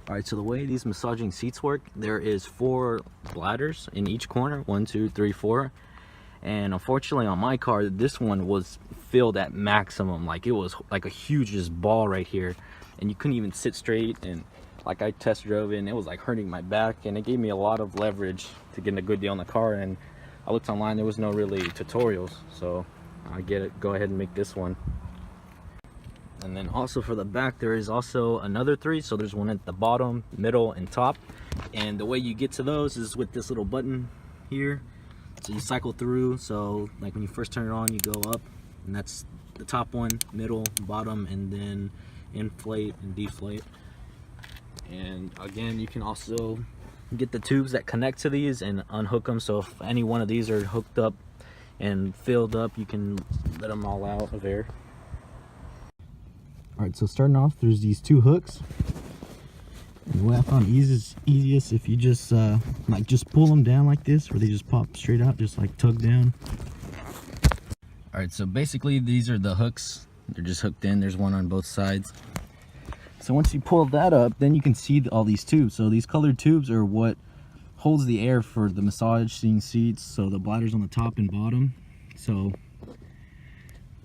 All right, so the way these massaging seats work, there is 4 bladders in each corner, 1, 2, 3, 4. And unfortunately on my car, this one was filled at maximum. Like, it was like a huge just ball right here, and you couldn't even sit straight. And like, I test drove it and it was like hurting my back, and it gave me a lot of leverage to get a good deal on the car. And I looked online, there was no really tutorials, so I go ahead and make this one. And then also for the back, there is also another 3. So there's one at the bottom, middle, and top. And the way you get to those is with this little button here. So you cycle through. So like when you first turn it on, you go up, and that's the top one, middle, bottom, and then inflate and deflate. And again, you can also get the tubes that connect to these and unhook them. So if any one of these are hooked up and filled up, you can let them all out of air. All right, so starting off, there's these 2 hooks. And the way I found easiest if you just just pull them down like this, where they just pop straight out, just like tug down. All right, so basically these are the hooks. They're just hooked in. There's one on both sides. So once you pull that up, then you can see all these tubes. So these colored tubes are what holds the air for the massaging seats. So the bladders on the top and bottom. So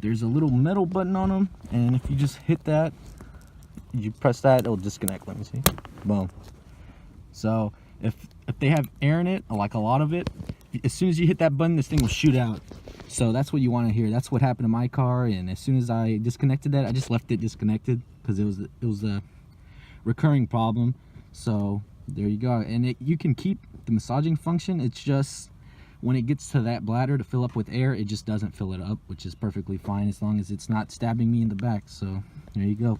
there's a little metal button on them, and if you just hit that, you press that, it'll disconnect. Let me see. Boom. So if they have air in it, like a lot of it, as soon as you hit that button, this thing will shoot out. So that's what you want to hear. That's what happened to my car. And as soon as I disconnected that, I just left it disconnected because it was a recurring problem. So there you go. And you can keep the massaging function. It's just when it gets to that bladder to fill up with air, it just doesn't fill it up, which is perfectly fine as long as it's not stabbing me in the back. So there you go.